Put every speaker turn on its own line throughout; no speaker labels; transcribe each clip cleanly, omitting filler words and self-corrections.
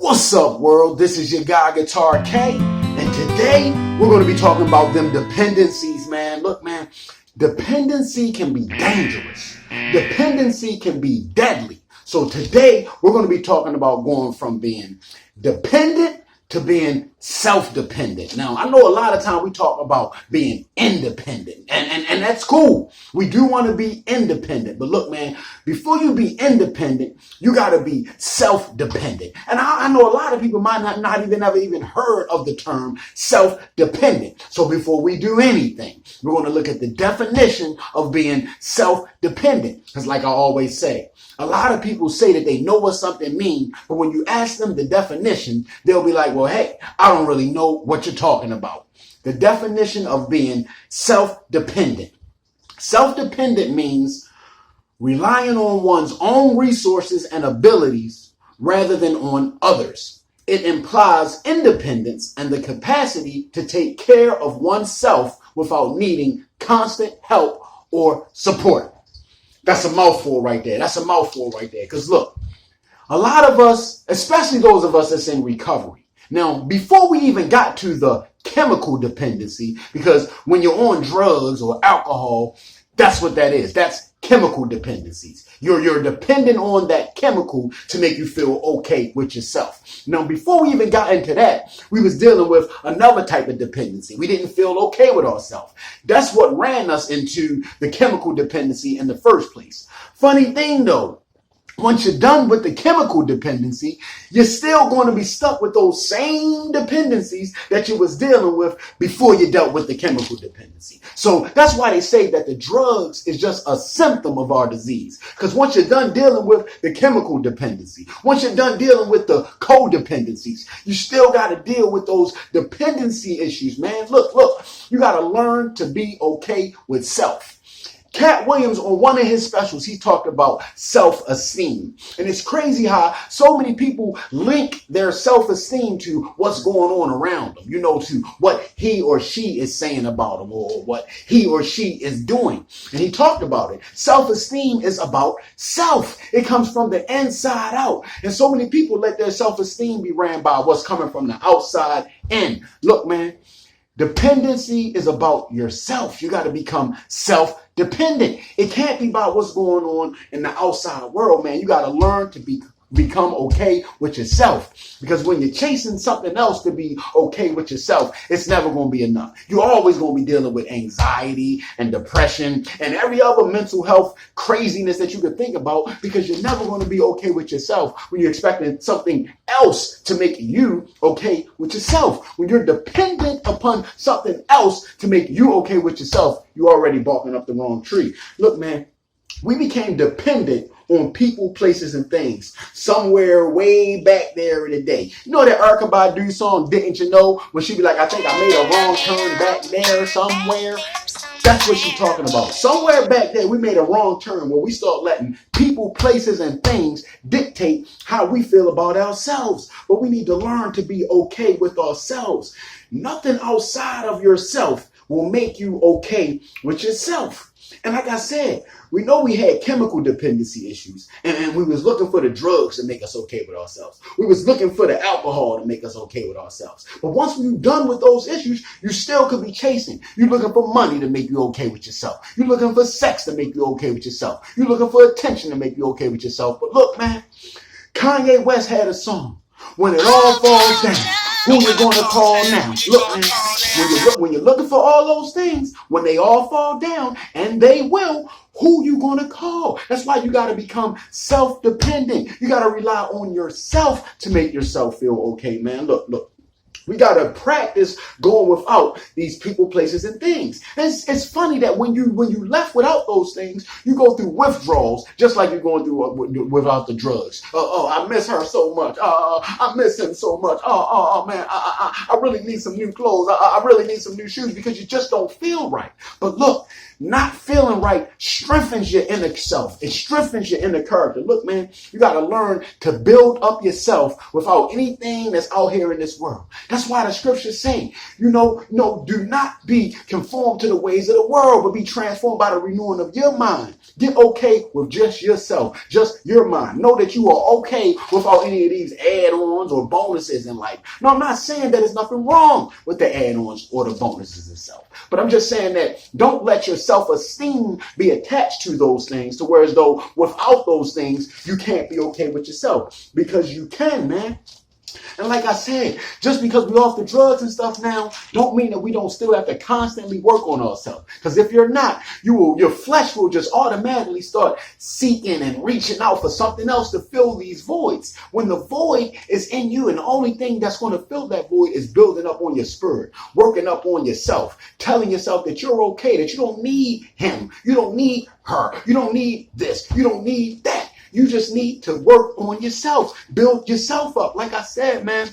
What's up, world? This is your guy, Guitar K, and today we're going to be talking about them dependencies, man. Look, man, dependency can be dangerous. Dependency can be deadly. So today we're going to be talking about going from being dependent to being self-dependent. Now, I know a lot of time we talk about being independent, and that's cool. We do want to be independent. But look, man, before you be independent, you got to be self-dependent. And I know a lot of people might not even ever even heard of the term self-dependent. So before we do anything, we're going to look at the definition of being self-dependent. Because like I always say, a lot of people say that they know what something means, but when you ask them the definition, they'll be like, well, hey, I don't really know what you're talking about. The definition of being self-dependent. Self-dependent means relying on one's own resources and abilities rather than on others. It implies independence and the capacity to take care of oneself without needing constant help or support. That's a mouthful right there. Because look, a lot of us, especially those of us that's in recovery. Now, before we even got to the chemical dependency, because when you're on drugs or alcohol, that's what that is. That's chemical dependencies. You're dependent on that chemical to make you feel okay with yourself. Now, before we even got into that, we was dealing with another type of dependency. We didn't feel okay with ourselves. That's what ran us into the chemical dependency in the first place. Funny thing though, once you're done with the chemical dependency, you're still going to be stuck with those same dependencies that you was dealing with before you dealt with the chemical dependency. So that's why they say that the drugs is just a symptom of our disease. Because once you're done dealing with the chemical dependency, once you're done dealing with the codependencies, you still got to deal with those dependency issues, man. Look, you got to learn to be okay with self. Cat Williams, on one of his specials, he talked about self-esteem. And it's crazy how so many people link their self-esteem to what's going on around them, to what he or she is saying about them or what he or she is doing. And he talked about it. Self-esteem is about self. It comes from the inside out. And so many people let their self-esteem be ran by what's coming from the outside in. Look, man, dependency is about yourself. You got to become self-dependent. It can't be about what's going on in the outside world, man. You got to learn to become okay with yourself. Because when you're chasing something else to be okay with yourself, it's never going to be enough. You're always going to be dealing with anxiety and depression and every other mental health craziness that you could think about, because you're never going to be okay with yourself when you're expecting something else to make you okay with yourself. When you're dependent upon something else to make you okay with yourself, you're already barking up the wrong tree. Look, man, we became dependent on people, places, and things somewhere way back there in the day. You know that Erykah Badu song, Didn't You Know? When she be like, I think I made a wrong turn back there somewhere. That's what she's talking about. Somewhere back there, we made a wrong turn where we start letting people, places, and things dictate how we feel about ourselves. But we need to learn to be okay with ourselves. Nothing outside of yourself will make you okay with yourself. And like I said, we know we had chemical dependency issues, and we was looking for the drugs to make us okay with ourselves. We was looking for the alcohol to make us okay with ourselves. But once we're done with those issues, you still could be chasing. You're looking for money to make you okay with yourself. You're looking for sex to make you okay with yourself. You're looking for attention to make you okay with yourself. But look, man, Kanye West had a song, When It All Falls Down. Who you gonna call now? Look, man, when you're looking for all those things, when they all fall down, and they will, who you gonna call? That's why you gotta become self-dependent. You gotta rely on yourself to make yourself feel okay, man. Look. We got to practice going without these people, places, and things. And it's funny that when you left without those things, you go through withdrawals, just like you're going through without the drugs. I miss her so much. I miss him so much. Man, I really need some new clothes. I really need some new shoes, because you just don't feel right. But look, Not feeling right strengthens your inner self. It strengthens your inner character. Look, man, you got to learn to build up yourself without anything that's out here in this world. That's why the scriptures say, do not be conformed to the ways of the world, but be transformed by the renewing of your mind. Get okay with just yourself, just your mind. Know that you are okay without any of these add-ons or bonuses in life. No, I'm not saying that there's nothing wrong with the add-ons or the bonuses itself. But I'm just saying that don't let your self-esteem be attached to those things to where as though without those things, you can't be okay with yourself. Because you can, man. And like I said, just because we're off the drugs and stuff now, don't mean that we don't still have to constantly work on ourselves. Because if you're not, your flesh will just automatically start seeking and reaching out for something else to fill these voids. When the void is in you, and the only thing that's going to fill that void is building up on your spirit, working up on yourself, telling yourself that you're okay, that you don't need him, you don't need her, you don't need this, you don't need that. You just need to work on yourself. Build yourself up. Like I said, man,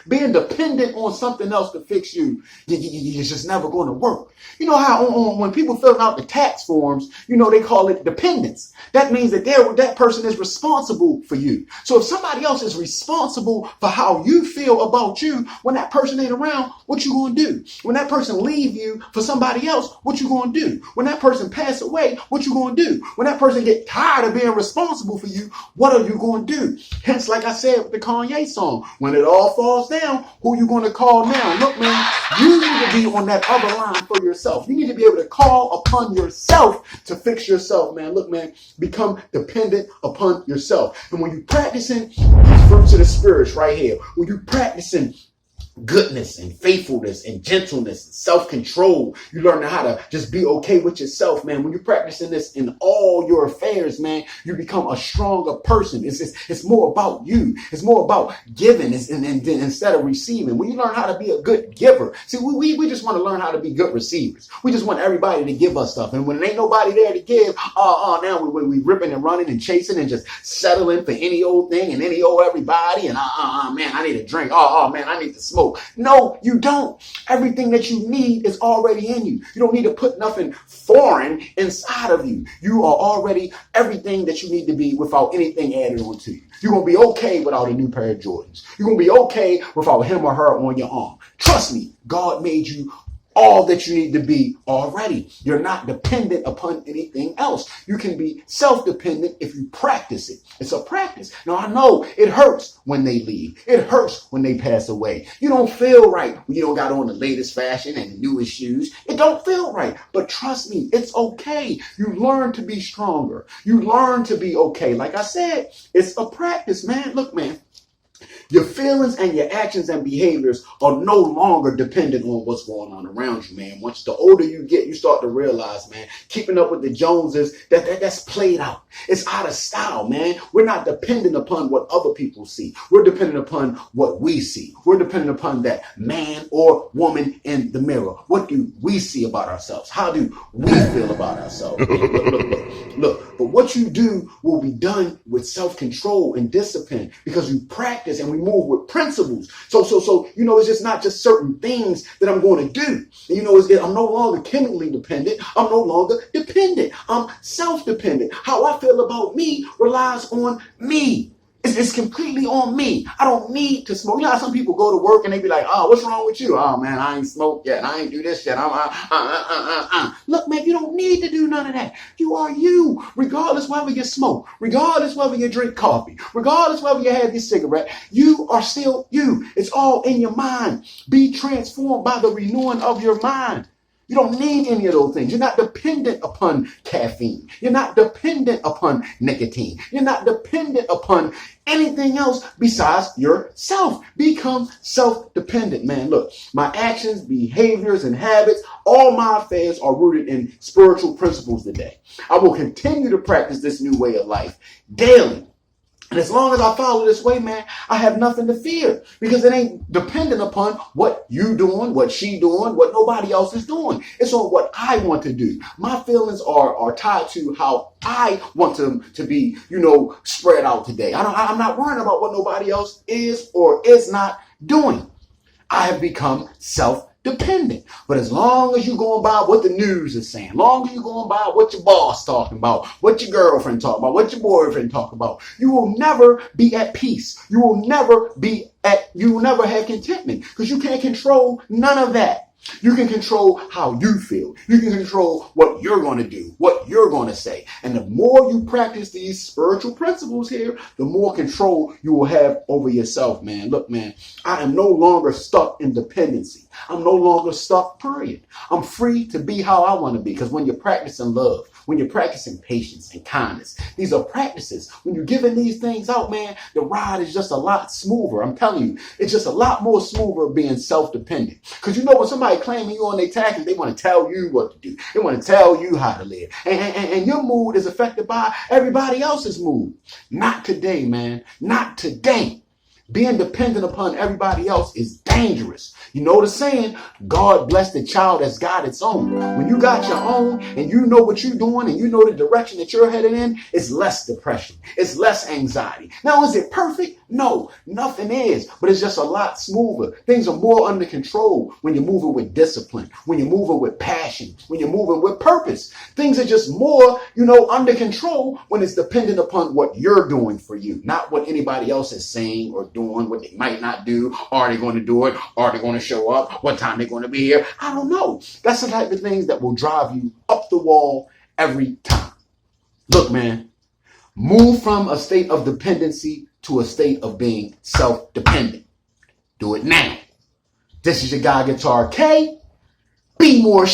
being dependent on something else to fix you, it's just never going to work. You know how when people fill out the tax forms, they call it dependence. That means that that person is responsible for you. So if somebody else is responsible for how you feel about you, when that person ain't around, what you going to do? When that person leave you for somebody else, what you going to do? When that person pass away, what you going to do? When that person get tired of being responsible for you, what are you going to do? Hence, like I said with the Kanye song, when it all falls down, who you going to call now? Look, man, you need to be on that other line for yourself. You need to be able to call upon yourself to fix yourself, man. Look, man, become dependent upon yourself. And when you're practicing these fruits of the spirits right here, when you're practicing goodness and faithfulness and gentleness and self-control, you learn how to just be okay with yourself, man. When you're practicing this in all your affairs, man, you become a stronger person. It's more about you. It's more about giving and instead of receiving. When you learn how to be a good giver, see, we just want to learn how to be good receivers. We just want everybody to give us stuff, and when there ain't nobody there to give, now we ripping and running and chasing and just settling for any old thing and any old everybody, and man, I need a drink. Man, I need to smoke. No, you don't. Everything that you need is already in you. You don't need to put nothing foreign inside of you. You are already everything that you need to be without anything added on to you. You're going to be okay without a new pair of Jordans. You're going to be okay without him or her on your arm. Trust me, God made you all that you need to be already. You're not dependent upon anything else. You can be self-dependent if you practice it. It's a practice. Now, I know it hurts when they leave. It hurts when they pass away. You don't feel right when you don't got on the latest fashion and the newest shoes. It don't feel right. But trust me, it's okay. You learn to be stronger. You learn to be okay. Like I said, it's a practice, man. Look, man. Your feelings and your actions and behaviors are no longer dependent on what's going on around you, man. Once the older you get, you start to realize, man, keeping up with the Joneses, that's played out. It's out of style, man. We're not dependent upon what other people see. We're dependent upon what we see. We're dependent upon that man or woman in the mirror. What do we see about ourselves? How do we feel about ourselves? Look. But what you do will be done with self-control and discipline because you practice and we move with principles. So, it's just not just certain things that I'm going to do. I'm no longer chemically dependent. I'm no longer dependent. I'm self-dependent. How I feel about me relies on me. It's completely on me. I don't need to smoke. You know how some people go to work and they be like, what's wrong with you? Oh, man, I ain't smoked yet. I ain't do this yet. Look, man, you don't need to do none of that. You are you, regardless whether you smoke, regardless whether you drink coffee, regardless whether you have your cigarette. You are still you. It's all in your mind. Be transformed by the renewing of your mind. You don't need any of those things. You're not dependent upon caffeine. You're not dependent upon nicotine. You're not dependent upon anything else besides yourself. Become self-dependent, man. Look, my actions, behaviors, and habits, all my affairs are rooted in spiritual principles today. I will continue to practice this new way of life daily. And as long as I follow this way, man, I have nothing to fear because it ain't dependent upon what you doing, what she doing, what nobody else is doing. It's on what I want to do. My feelings are tied to how I want them to be, spread out today. I'm not worrying about what nobody else is or is not doing. I have become self-dependent. dependent. But as long as you're going by what the news is saying, long as you're going by what your boss talking about, what your girlfriend talking about, what your boyfriend talking about, you will never be at peace. You will never have contentment because you can't control none of that. You can control how you feel. You can control what you're going to do, what you're going to say. And the more you practice these spiritual principles here, the more control you will have over yourself, man. Look, man, I am no longer stuck in dependency. I'm no longer stuck, period. I'm free to be how I want to be because when you're practicing love, when you're practicing patience and kindness, these are practices. When you're giving these things out, man, the ride is just a lot smoother. I'm telling you, it's just a lot more smoother being self-dependent. Because you know when somebody claiming you on their taxes, they want to tell you what to do. They want to tell you how to live. And your mood is affected by everybody else's mood. Not today, man. Not today. Being dependent upon everybody else is dangerous. You know the saying, God bless the child that's got its own. When you got your own and you know what you're doing and you know the direction that you're headed in, it's less depression. It's less anxiety. Now, is it perfect? No, nothing is, but it's just a lot smoother. Things are more under control when you're moving with discipline, when you're moving with passion, when you're moving with purpose. Things are just more, under control when it's dependent upon what you're doing for you, not what anybody else is saying or doing, what they might not do. Are they going to do it? Are they going to show up? What time they're going to be here? I don't know. That's the type of things that will drive you up the wall every time. Look, man, move from a state of dependency to a state of being self-dependent. Do it now. This is your guy, Guitar K. Be more